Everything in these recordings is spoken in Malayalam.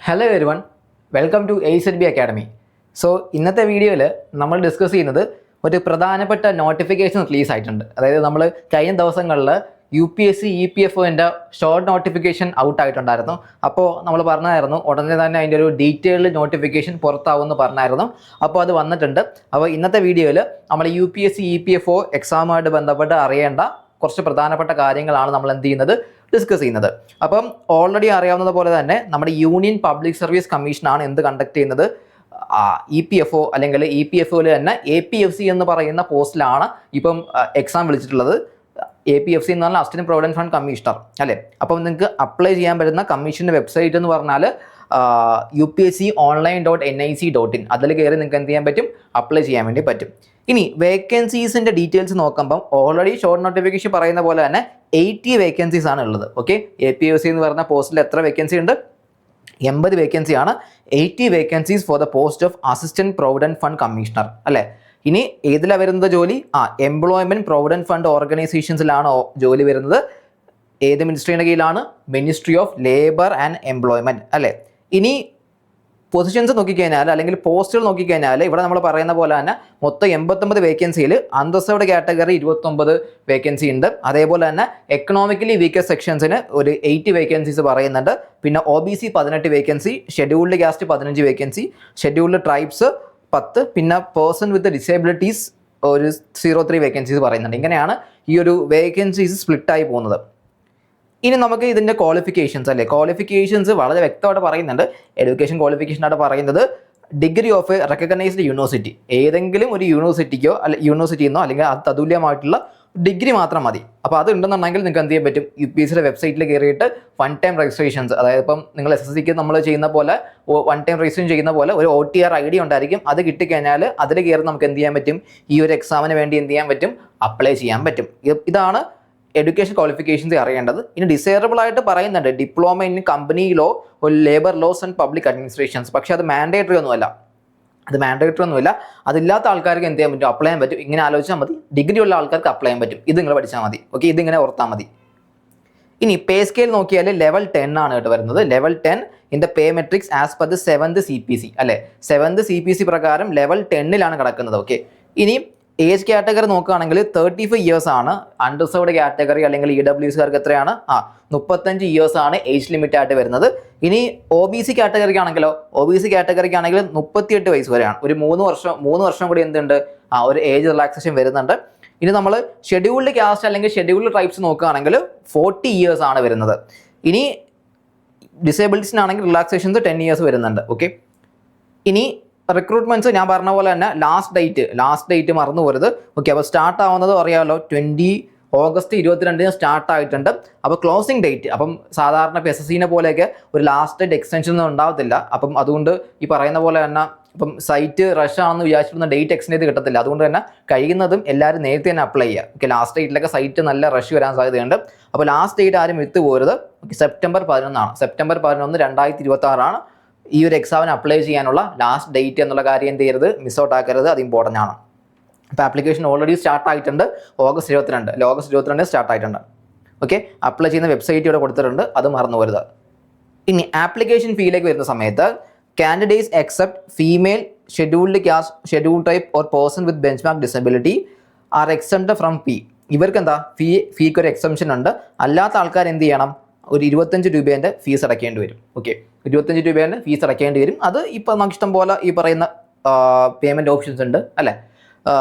Hello everyone, welcome to AZB academy. So ഇന്നത്തെ വീഡിയോയിൽ നമ്മൾ ഡിസ്കസ് ചെയ്യുന്നത് ഒരു പ്രധാനപ്പെട്ട നോട്ടിഫിക്കേഷൻ റിലീസ് ആയിട്ടുണ്ട്. അതായത് നമ്മൾ കഴിഞ്ഞ ദിവസങ്ങളിൽ UPSC EPFOൻ്റെ ഷോർട്ട് നോട്ടിഫിക്കേഷൻ ഔട്ട് ആയിട്ടുണ്ടായിരുന്നു. അപ്പോൾ നമ്മൾ പറഞ്ഞായിരുന്നു ഉടനെ തന്നെ അതിൻ്റെ ഒരു ഡീറ്റെയിൽഡ് നോട്ടിഫിക്കേഷൻ പുറത്താവുമെന്ന് പറഞ്ഞായിരുന്നു. അപ്പോൾ അത് വന്നിട്ടുണ്ട്. അപ്പോൾ ഇന്നത്തെ വീഡിയോയിൽ നമ്മൾ UPSC EPFO എക്സാമുമായിട്ട് ബന്ധപ്പെട്ട് അറിയേണ്ട കുറച്ച് പ്രധാനപ്പെട്ട കാര്യങ്ങളാണ് നമ്മൾ എന്ത് ചെയ്യുന്നത്, ഡിസ്കസ് ചെയ്യുന്നത്. അപ്പം ഓൾറെഡി അറിയാവുന്നത് പോലെ തന്നെ നമ്മുടെ യൂണിയൻ പബ്ലിക് സർവീസ് കമ്മീഷനാണ് എന്ത് കണ്ടക്ട് ചെയ്യുന്നത്, EPFO അല്ലെങ്കിൽ EPFOയിൽ തന്നെ APFC എന്ന് പറയുന്ന പോസ്റ്റിലാണ് ഇപ്പം എക്സാം വിളിച്ചിട്ടുള്ളത്. APFC എന്ന് പറഞ്ഞാൽ അസിസ്റ്റന്റ് പ്രൊവിഡന്റ് ഫണ്ട് കമ്മീഷണർ അല്ലേ. അപ്പം നിങ്ങൾക്ക് അപ്ലൈ ചെയ്യാൻ പറ്റുന്ന കമ്മീഷൻ്റെ വെബ്സൈറ്റ് എന്ന് പറഞ്ഞാൽ upsconline.nic.in. അതിൽ കയറി നിങ്ങൾക്ക് എന്ത് ചെയ്യാൻ പറ്റും, അപ്ലൈ ചെയ്യാൻ വേണ്ടി പറ്റും. ഇനി വേക്കൻസീസിൻ്റെ ഡീറ്റെയിൽസ് നോക്കുമ്പം ഓൾറെഡി ഷോർട്ട് നോട്ടിഫിക്കേഷൻ പറയുന്ന പോലെ തന്നെ 80 വേക്കൻസീസ് ആണ് ഉള്ളത്. ഓക്കെ, APFC എന്ന് പറഞ്ഞ പോസ്റ്റിൽ എത്ര വേക്കൻസി ഉണ്ട്? 80 വേക്കൻസിയാണ്. 80 vacancies for the post of assistant provident fund commissioner അല്ലേ. ഇനി ഏതിലാണ് വരുന്നത് ജോലി? എംപ്ലോയ്മെന്റ് പ്രൊവിഡന്റ് ഫണ്ട് ഓർഗനൈസേഷൻസിലാണ് ജോലി വരുന്നത്. ഏത് മിനിസ്ട്രിയുടെ കീഴിലാണ്? Ministry of labour and employment അല്ലേ. ഇനി പൊസിഷൻസ് നോക്കിക്കഴിഞ്ഞാൽ അല്ലെങ്കിൽ പോസ്റ്റുകൾ നോക്കിക്കഴിഞ്ഞാൽ ഇവിടെ നമ്മൾ പറയുന്ന പോലെ തന്നെ മൊത്തം 89 വേക്കൻസിയിൽ അൺറിസർവ്ഡ് കാറ്റഗറി 29 വേക്കൻസി ഉണ്ട്. അതേപോലെ തന്നെ എക്കണോമിക്കലി വീക്കസ്റ്റ് സെക്ഷൻസിന് ഒരു 80 വേക്കൻസീസ് പറയുന്നുണ്ട്. പിന്നെ OBC 18 vacancy, scheduled caste 15 vacancy, scheduled tribes 10, പിന്നെ പേഴ്സൺ വിത്ത് ഡിസേബിലിറ്റീസ് ഒരു 03 വേക്കൻസീസ് പറയുന്നുണ്ട്. ഇങ്ങനെയാണ് ഈ ഒരു വേക്കൻസീസ് സ്പ്ലിറ്റായി പോകുന്നത്. ഇനി നമുക്ക് ഇതിൻ്റെ ക്വാളിഫിക്കേഷൻസ് അല്ലേ, ക്വാളിഫിക്കേഷൻസ് വളരെ വ്യക്തമായിട്ട് പറയുന്നുണ്ട്. എഡ്യൂക്കേഷൻ ക്വാളിഫിക്കേഷനായിട്ട് പറയുന്നത് degree of A recognised university, ഏതെങ്കിലും ഒരു യൂണിവേഴ്സിറ്റിക്കോ യൂണിവേഴ്സിറ്റിന്നോ അല്ലെങ്കിൽ അത് തതുല്യമായിട്ടുള്ള ഡിഗ്രി മാത്രം മതി. അപ്പോൾ അത് ഉണ്ടെന്നുണ്ടെങ്കിൽ നിങ്ങൾക്ക് എന്ത് ചെയ്യാൻ പറ്റും, UPSCയുടെ വെബ്സൈറ്റിൽ കയറിയിട്ട് വൺ ടൈം രജിസ്ട്രേഷൻസ്, അതായത് ഇപ്പം നിങ്ങൾ SSCക്ക് നമ്മൾ ചെയ്യുന്ന പോലെ വൺ ടൈം രജിസ്ട്രേഷൻ ചെയ്യുന്ന പോലെ ഒരു OTR ID ഉണ്ടായിരിക്കും. അത് കിട്ടിക്കഴിഞ്ഞാൽ അതിൽ കയറി നമുക്ക് എന്ത് ചെയ്യാൻ പറ്റും, ഈ ഒരു എക്സാമിന് വേണ്ടി എന്ത് ചെയ്യാൻ പറ്റും, അപ്ലൈ ചെയ്യാൻ പറ്റും. ഇതാണ് എഡ്യൂക്കേഷൻ ക്വാളിഫിക്കേഷൻസ് അറിയേണ്ടത്. ഇനി ഡിസൈറബിൾ ആയിട്ട് പറയുന്നുണ്ട് diploma in company law, labour laws and public administrations. പക്ഷേ അത് മാൻഡേറ്ററി ഒന്നുമല്ല. അതില്ലാത്ത ആൾക്കാർക്ക് എന്ത് ചെയ്യാൻ പറ്റും, അപ്ലൈ ചെയ്യാൻ പറ്റും. ഇങ്ങനെ ആലോചിച്ചാൽ മതി, ഡിഗ്രി ഉള്ള ആൾക്കാർക്ക് അപ്ലൈ ചെയ്യാൻ പറ്റും. ഇത് നിങ്ങൾ പഠിച്ചാൽ മതി. ഓക്കെ, ഇതിങ്ങനെ ഓർത്താൽ മതി. ഇനി പേ സ്കെയിൽ നോക്കിയാൽ ലെവൽ 10 ആണ് കേട്ടോ വരുന്നത്. Level 10 in the pay matrix as per the 7th CPC അല്ലേ. 7th CPC പ്രകാരം ലെവൽ 10ലാണ് കിടക്കുന്നത്. ഓക്കെ, ഇനി ഏജ് കാറ്റഗറി നോക്കുകയാണെങ്കിൽ 35 ഇയേഴ്സ് ആണ്. അൺറിസർവ്ഡ് കാറ്റഗറി അല്ലെങ്കിൽ EWSകാർക്ക് എത്രയാണ്? 35 ഇയേഴ്സ് ആണ് ഏജ് ലിമിറ്റ് ആയിട്ട് വരുന്നത്. ഇനി OBC കാറ്റഗറിക്കാണെങ്കിലോ, OBC കാറ്റഗറിക്കാണെങ്കിൽ 38 വയസ്സ് വരെയാണ്. ഒരു 3 വർഷം കൂടി എന്തുണ്ട്, ഒരു ഏജ് റിലാക്സേഷൻ വരുന്നുണ്ട്. ഇനി നമ്മൾ ഷെഡ്യൂൾഡ് കാസ്റ്റ് അല്ലെങ്കിൽ ഷെഡ്യൂൾഡ് ട്രൈബ്സ് നോക്കുകയാണെങ്കിൽ 40 ഇയേഴ്സ് ആണ് വരുന്നത്. ഇനി ഡിസേബിലിറ്റീസിനാണെങ്കിൽ റിലാക്സേഷൻസ് 10 ഇയേഴ്സ് വരുന്നുണ്ട്. ഓക്കെ, ഇനി റിക്രൂട്ട്മെന്റ്സ് ഞാൻ പറഞ്ഞ പോലെ തന്നെ ലാസ്റ്റ് ഡേറ്റ് മറന്നു പോരുത്. ഓക്കെ, അപ്പോൾ സ്റ്റാർട്ട് ആവുന്നത് അറിയാമല്ലോ, ഓഗസ്റ്റ് 22 സ്റ്റാർട്ട് ആയിട്ടുണ്ട്. അപ്പോൾ ക്ലോസിംഗ് ഡേറ്റ്, അപ്പം സാധാരണ SSCനെ പോലെയൊക്കെ ഒരു ലാസ്റ്റ് ഡേറ്റ് എക്സ്റ്റൻഷൻ ഒന്നും ഉണ്ടാവത്തില്ല. അപ്പം അതുകൊണ്ട് ഈ പറയുന്ന പോലെ തന്നെ ഇപ്പം സൈറ്റ് റഷ് ആണെന്ന് വിചാരിച്ചിരുന്ന ഡേറ്റ് എക്സ്റ്റെൻഡ് ചെയ്ത് കിട്ടത്തില്ല. അതുകൊണ്ട് തന്നെ കഴിയുന്നതും എല്ലാവരും നേരത്തെ തന്നെ അപ്ലൈ ചെയ്യുക. ഓക്കെ, ലാസ്റ്റ് ഡേറ്റിലൊക്കെ സൈറ്റ് നല്ല റഷ് വരാൻ സാധ്യതയുണ്ട്. അപ്പോൾ ലാസ്റ്റ് ഡേറ്റ് ആരും വിട്ടു പോരുത്. ഓക്കെ, സെപ്റ്റംബർ 11 സെപ്റ്റംബർ 11 2026 ഈ ഒരു എക്സാമിന് അപ്ലൈ ചെയ്യാനുള്ള ലാസ്റ്റ് ഡേറ്റ് എന്നുള്ള കാര്യം എന്ത് ചെയ്യരുത്, മിസ് ഔട്ട് ആക്കരുത്. അത് ഇമ്പോർട്ടൻ്റ് ആണ്. ഇപ്പോൾ ആപ്ലിക്കേഷൻ ഓൾറെഡി സ്റ്റാർട്ട് ആയിട്ടുണ്ട്. ഓഗസ്റ്റ് 22 സ്റ്റാർട്ട് ആയിട്ടുണ്ട്. ഓക്കെ, അപ്ലൈ ചെയ്യുന്ന വെബ്സൈറ്റ് ഇവിടെ കൊടുത്തിട്ടുണ്ട്, അത് മറന്നു പോരുത്. ഇനി ആപ്ലിക്കേഷൻ ഫീയിലേക്ക് വരുന്ന സമയത്ത് candidates except female, scheduled caste, scheduled type or person with benchmark disability are exempted from fee. ഇവർക്ക് എന്താ ഫീക്ക് ഒരു എക്സംഷൻ ഉണ്ട്. അല്ലാത്ത ആൾക്കാർ എന്ത് ചെയ്യണം, ഒരു 25 രൂപേൻ്റെ ഫീസ് അടയ്ക്കേണ്ടി വരും. ഓക്കെ, 25 രൂപേൻ്റെ ഫീസ് അടയ്ക്കേണ്ടി വരും. അത് ഇപ്പോൾ നമുക്ക് ഇഷ്ടം പോലെ ഈ പറയുന്ന പേയ്മെൻറ്റ് ഓപ്ഷൻസ് ഉണ്ട് അല്ലേ.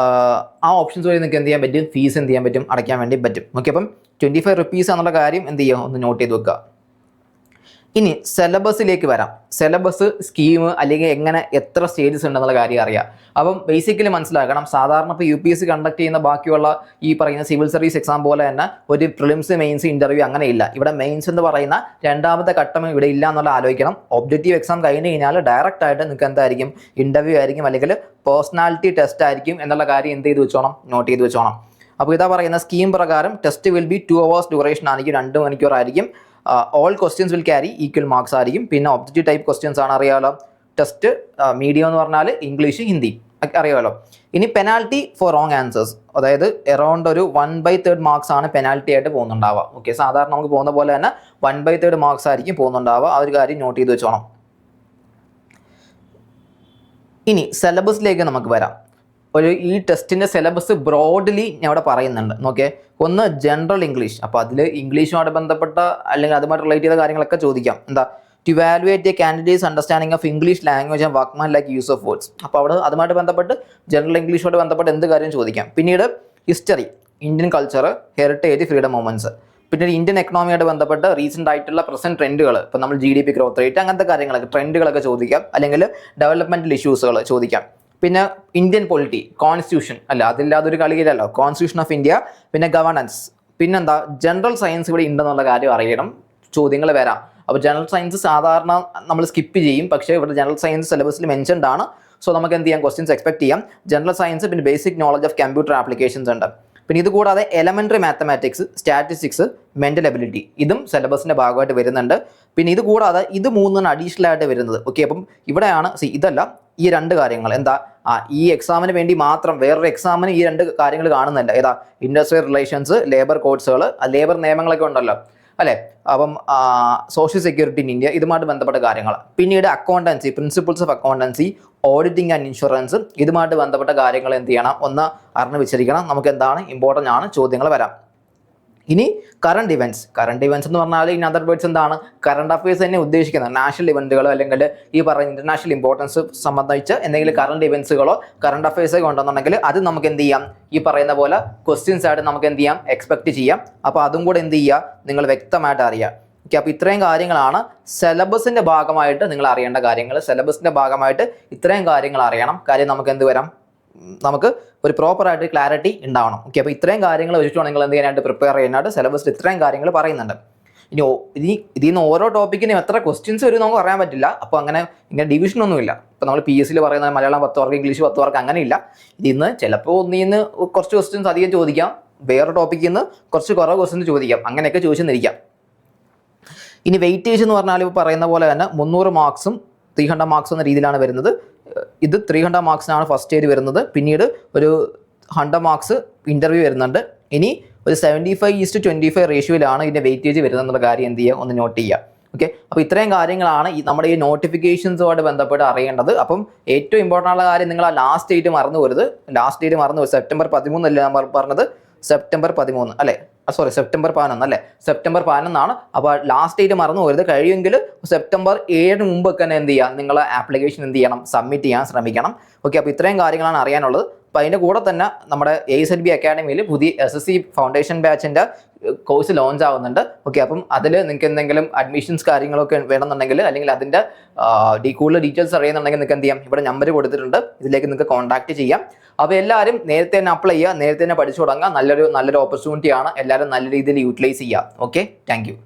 ആ ഓപ്ഷൻസ് വഴി നിങ്ങൾക്ക് എന്ത് ചെയ്യാൻ പറ്റും, ഫീസ് എന്ത് ചെയ്യാൻ പറ്റും, അടയ്ക്കാൻ വേണ്ടി പറ്റും. ഓക്കെ, അപ്പം 25 റുപ്പീസ് എന്നുള്ള കാര്യം എന്ത് ചെയ്യുക, ഒന്ന് നോട്ട് ചെയ്ത് വെക്കുക. ഇനി സിലബസിലേക്ക് വരാം. സിലബസ്, സ്കീം അല്ലെങ്കിൽ എങ്ങനെ എത്ര സ്റ്റേജസ് ഉണ്ടെന്നുള്ള കാര്യം അറിയാം. അപ്പം ബേസിക്കലി മനസ്സിലാക്കണം, സാധാരണ ഇപ്പോൾ UPSC കണ്ടക്ട് ചെയ്യുന്ന ബാക്കിയുള്ള ഈ പറയുന്ന സിവിൽ സർവീസ് എക്സാം പോലെ തന്നെ ഒരു പ്രിലിംസ്, മെയിൻസ്, ഇൻ്റർവ്യൂ അങ്ങനെ ഇല്ല. ഇവിടെ മെയിൻസ് എന്ന് പറയുന്ന രണ്ടാമത്തെ ഘട്ടം ഇവിടെ ഇല്ല എന്നുള്ള ആലോചിക്കണം. ഒബ്ജക്റ്റീവ് എക്സാം കഴിഞ്ഞ് കഴിഞ്ഞാൽ ഡയറക്റ്റ് ആയിട്ട് നിങ്ങൾക്ക് എന്തായിരിക്കും, ഇൻ്റർവ്യൂ ആയിരിക്കും അല്ലെങ്കിൽ പേഴ്സണാലിറ്റി ടെസ്റ്റ് ആയിരിക്കും എന്നുള്ള കാര്യം എന്ത് ചെയ്ത് വെച്ചോണം, നോട്ട് ചെയ്ത് വെച്ചോണം. അപ്പോൾ ഇതാ പറയുന്ന സ്കീം പ്രകാരം test will be 2 hours duration ആയിരിക്കും, 2 മണിക്കൂർ ആയിരിക്കും. All questions will carry equal marks ആയിരിക്കും. പിന്നെ ഒബ്ജക്റ്റീവ് ടൈപ്പ് ക്വസ്റ്റ്യൻസ് ആണ് അറിയാമല്ലോ. ടെസ്റ്റ് മീഡിയം എന്ന് പറഞ്ഞാൽ ഇംഗ്ലീഷ്, ഹിന്ദി അറിയാമല്ലോ. ഇനി പെനാൽറ്റി ഫോർ റോങ് ആൻസേഴ്സ്, അതായത് എറൗണ്ട് ഒരു 1/3 മാർക്സ് ആണ് പെനാൽറ്റി ആയിട്ട് പോകുന്നുണ്ടാവുക. ഓക്കെ, സാധാരണ നമുക്ക് പോകുന്ന പോലെ തന്നെ 1/3 മാർക്സ് ആയിരിക്കും പോകുന്നുണ്ടാവുക. ആ ഒരു കാര്യം നോട്ട് ചെയ്ത് വെച്ചോണം. ഇനി സിലബസിലേക്ക് നമുക്ക് വരാം. ഈ ടെസ്റ്റിൻ്റെ സിലബസ് ബ്രോഡ്ലി ഞാൻ ഇവിടെ പറയുന്നുണ്ട്. നോക്കിയേ, ഒന്ന് ജനറൽ ഇംഗ്ലീഷ്. അപ്പോൾ അതിൽ ഇംഗ്ലീഷുമായിട്ട് ബന്ധപ്പെട്ട അല്ലെങ്കിൽ അതുമായിട്ട് റിലേറ്റ് ചെയ്ത കാര്യങ്ങളൊക്കെ ചോദിക്കാം. എന്താ, to evaluate a candidate's understanding of English language and workmanlike use of words. അപ്പോൾ അവിടെ അതുമായിട്ട് ബന്ധപ്പെട്ട് ജനറൽ ഇംഗ്ലീഷുമായിട്ട് ബന്ധപ്പെട്ട് എന്ത് കാര്യം ചോദിക്കാം. പിന്നീട് history, Indian culture, heritage, freedom movements. പിന്നെ ഇന്ത്യൻ എക്കണോമിയായിട്ട് ബന്ധപ്പെട്ട് റീസെൻ്റ് ആയിട്ടുള്ള പ്രസന്റ് ട്രെൻഡുകൾ, ഇപ്പോൾ നമ്മൾ GDP ഗ്രോത്ത് റേറ്റ് അങ്ങനത്തെ കാര്യങ്ങളൊക്കെ ട്രെൻഡുകളൊക്കെ ചോദിക്കാം. അല്ലെങ്കിൽ ഡെവലപ്മെൻറ്റൽ ഇഷ്യൂസുകൾ ചോദിക്കാം. പിന്നെ ഇന്ത്യൻ പൊളിറ്റി, കോൺസ്റ്റിറ്റ്യൂഷൻ അല്ല, അതില്ലാതെ ഒരു കളിയില്ലല്ലോ, കോൺസ്റ്റിറ്റ്യൂഷൻ ഓഫ് ഇന്ത്യ. പിന്നെ ഗവർണൻസ്. പിന്നെന്താ, ജനറൽ സയൻസ് ഇവിടെ ഉണ്ടെന്നുള്ള കാര്യം അറിയണം, ചോദ്യങ്ങൾ വരാം. അപ്പോൾ ജനറൽ സയൻസ് സാധാരണ നമ്മൾ സ്കിപ്പ് ചെയ്യും, പക്ഷേ ഇവിടെ ജനറൽ സയൻസ് സിലബസിൽ മെൻഷൻഡ് ആണ്. സോ നമുക്ക് എന്ത് ചെയ്യാം, ക്വസ്റ്റ്യൻസ് എക്സ്പെക്ട് ചെയ്യാം. ജനറൽ സയൻസ്, പിന്നെ basic knowledge of computer applications ഉണ്ട്. പിന്നെ ഇത് കൂടാതെ elementary mathematics, statistics, mental ability, ഇതും സിലബസിൻ്റെ ഭാഗമായിട്ട് വരുന്നുണ്ട്. പിന്നെ ഇത് കൂടാതെ ഇത് മൂന്നാണ് അഡീഷണൽ ആയിട്ട് വരുന്നത്. ഓക്കെ, അപ്പം ഇവിടെയാണ് ഇതല്ല, ഈ രണ്ട് കാര്യങ്ങൾ എന്താ, ഈ എക്സാമിന് വേണ്ടി മാത്രം വേറൊരു എക്സാമിന് ഈ രണ്ട് കാര്യങ്ങൾ കാണുന്നില്ല. ഏതാ, ഇൻഡസ്ട്രിയൽ റിലേഷൻസ്, ലേബർ കോഡ്സുകൾ, ലേബർ നിയമങ്ങളൊക്കെ ഉണ്ടല്ലോ അല്ലേ, അപ്പം സോഷ്യൽ സെക്യൂരിറ്റി ഇൻ ഇന്ത്യ, ഇതുമായിട്ട് ബന്ധപ്പെട്ട കാര്യങ്ങൾ. പിന്നീട് accountancy, principles of accountancy, auditing and insurance, ഇതുമായിട്ട് ബന്ധപ്പെട്ട കാര്യങ്ങൾ എന്ത് ചെയ്യണം, ഒന്ന് അറിഞ്ഞ് വെച്ചിരിക്കണം. നമുക്ക് എന്താണ് ഇമ്പോർട്ടൻ്റ് ആണ്, ചോദ്യങ്ങൾ വരാം. ഇനി കറണ്ട് ഇവൻറ്റ്സ്. കറണ്ട് ഇവൻറ്റ്സ് എന്ന് പറഞ്ഞാൽ ഇൻ അതർ വേർഡ്സ് എന്താണ്, കറണ്ട് അഫയേഴ്സ് തന്നെ ഉദ്ദേശിക്കുന്നത്. നാഷണൽ ഇവൻറ്റുകൾ അല്ലെങ്കിൽ ഈ പറയുന്ന ഇൻ്റർനാഷണൽ ഇമ്പോർട്ടൻസ് സംബന്ധിച്ച് എന്തെങ്കിലും കറണ്ട് ഇവൻറ്റ്സുകളോ കറണ്ട് അഫയേഴ്സോ ഉണ്ടെന്നുണ്ടെങ്കിൽ അത് നമുക്ക് എന്ത് ചെയ്യാം, ഈ പറയുന്ന പോലെ ക്വസ്റ്റ്യൻസ് ആയിട്ട് നമുക്ക് എന്ത് ചെയ്യാം, എക്സ്പെക്ട് ചെയ്യാം. അപ്പോൾ അതും കൂടെ എന്ത് ചെയ്യുക, നിങ്ങൾ വ്യക്തമായിട്ട് അറിയാം. ഓക്കെ, അപ്പോൾ ഇത്രയും കാര്യങ്ങളാണ് സിലബസിൻ്റെ ഭാഗമായിട്ട് നിങ്ങൾ അറിയേണ്ട കാര്യങ്ങൾ. സിലബസിൻ്റെ ഭാഗമായിട്ട് ഇത്രയും കാര്യങ്ങൾ അറിയണം. കാര്യം നമുക്ക് എന്ത് വരാം, നമുക്ക് ഒരു പ്രോപ്പറായിട്ട് ക്ലാരിറ്റി ഉണ്ടാവണം. ഓക്കെ, അപ്പോൾ ഇത്രയും കാര്യങ്ങൾ വെച്ചിട്ടാണ് നിങ്ങൾ എന്ത് ചെയ്യാനായിട്ട് പ്രിപ്പയർ ചെയ്യാനായിട്ട് സിലബസിൽ ഇത്രയും കാര്യങ്ങൾ പറയുന്നുണ്ട്. ഇനി ഇതിൽ നിന്ന് ഓരോ ടോപ്പിക്കിനും എത്ര ക്വസ്റ്റ്യൻസ് വരും നമുക്ക് പറയാൻ പറ്റില്ല. അപ്പോൾ ഇങ്ങനെ ഡിവിഷനൊന്നുമില്ല. ഇപ്പോൾ നമ്മൾ PSC പറയുന്ന മലയാളം 10 മാർക്ക്, ഇംഗ്ലീഷ് 10 മാർക്ക്, അങ്ങനെയില്ല. ഇതിന്ന് ചിലപ്പോൾ ഒന്നിന്ന് കുറച്ച് ക്വസ്റ്റ്യൻസ് അധികം ചോദിക്കാം, വേറെ ടോപ്പിക്കിൽ നിന്ന് കുറച്ച് കുറവ് ക്വസ്റ്റ്യൻസ് ചോദിക്കാം, അങ്ങനെയൊക്കെ ചോദിച്ചെന്നിരിക്കാം. ഇനി വെയിറ്റേജ് എന്ന് പറഞ്ഞാൽ ഇപ്പോൾ പറയുന്ന പോലെ തന്നെ 300 മാർക്സും 300 മാർക്സ് എന്ന രീതിയിലാണ് വരുന്നത്. ഇത് 300 മാർക്സിനാണ് ഫസ്റ്റ് സ്റ്റേജ് വരുന്നത്. പിന്നീട് ഒരു 100 മാർക്സ് ഇൻ്റർവ്യൂ വരുന്നുണ്ട്. ഇനി ഒരു 75:25 റേഷ്യോയിലാണ് ഇതിൻ്റെ വെയിറ്റേജ് വരുന്നത് എന്നുള്ള കാര്യം എന്ത് ചെയ്യുക, ഒന്ന് നോട്ട് ചെയ്യുക. ഓക്കെ, അപ്പോൾ ഇത്രയും കാര്യങ്ങളാണ് നമ്മുടെ ഈ നോട്ടിഫിക്കേഷൻസുമായിട്ട് ബന്ധപ്പെട്ട് അറിയേണ്ടത്. അപ്പം ഏറ്റവും ഇമ്പോർട്ടൻ്റ് ആയ കാര്യം, നിങ്ങൾ ആ ലാസ്റ്റ് ഡേറ്റ് മറന്നു പോരുത്. ലാസ്റ്റ് ഡേറ്റ് മറന്നു പോരുത്. സെപ്റ്റംബർ 13 അല്ലേ ഞാൻ പറഞ്ഞത്, സെപ്റ്റംബർ 13 അല്ലേ, സെപ്റ്റംബർ 11 അല്ലേ, സെപ്റ്റംബർ 11 അപ്പോൾ ലാസ്റ്റ് ഡേറ്റ് മറന്നു പോരുത്. കഴിയുമെങ്കിൽ സെപ്റ്റംബർ 7 മുമ്പൊക്കെ തന്നെ എന്ത് ചെയ്യുക, നിങ്ങൾ ആപ്ലിക്കേഷൻ എന്ത് ചെയ്യണം, സബ്മിറ്റ് ചെയ്യാൻ ശ്രമിക്കണം. ഓക്കെ, അപ്പോൾ ഇത്രയും കാര്യങ്ങളാണ് അറിയാനുള്ളത്. അപ്പോൾ അതിൻ്റെ കൂടെ തന്നെ നമ്മുടെ ASLB അക്കാഡമിയിൽ പുതിയ SSC ഫൗണ്ടേഷൻ ബാച്ചിൻ്റെ കോഴ്സ് ലോഞ്ച് ആവുന്നുണ്ട്. ഓക്കെ, അപ്പം അതിൽ നിങ്ങൾക്ക് എന്തെങ്കിലും അഡ്മിഷൻസ് കാര്യങ്ങളൊക്കെ വേണമെന്നുണ്ടെങ്കിൽ, അല്ലെങ്കിൽ അതിൻ്റെ കൂടുതൽ ഡീറ്റെയിൽസ് അറിയുന്നുണ്ടെങ്കിൽ നിങ്ങൾക്ക് എന്ത് ചെയ്യാം, ഇവിടെ നമ്പർ കൊടുത്തിട്ടുണ്ട്, ഇതിലേക്ക് നിങ്ങൾക്ക് കോൺടാക്ട് ചെയ്യാം. അപ്പോൾ എല്ലാവരും നേരത്തെ തന്നെ അപ്ലൈ ചെയ്യുക, നേരത്തെ തന്നെ പഠിച്ചു തുടങ്ങുക. നല്ലൊരു ഓപ്പർച്യൂണിറ്റിയാണ്. എല്ലാവരും നല്ല രീതിയിൽ യൂട്ടിലൈസ് ചെയ്യുക. Okay, thank you.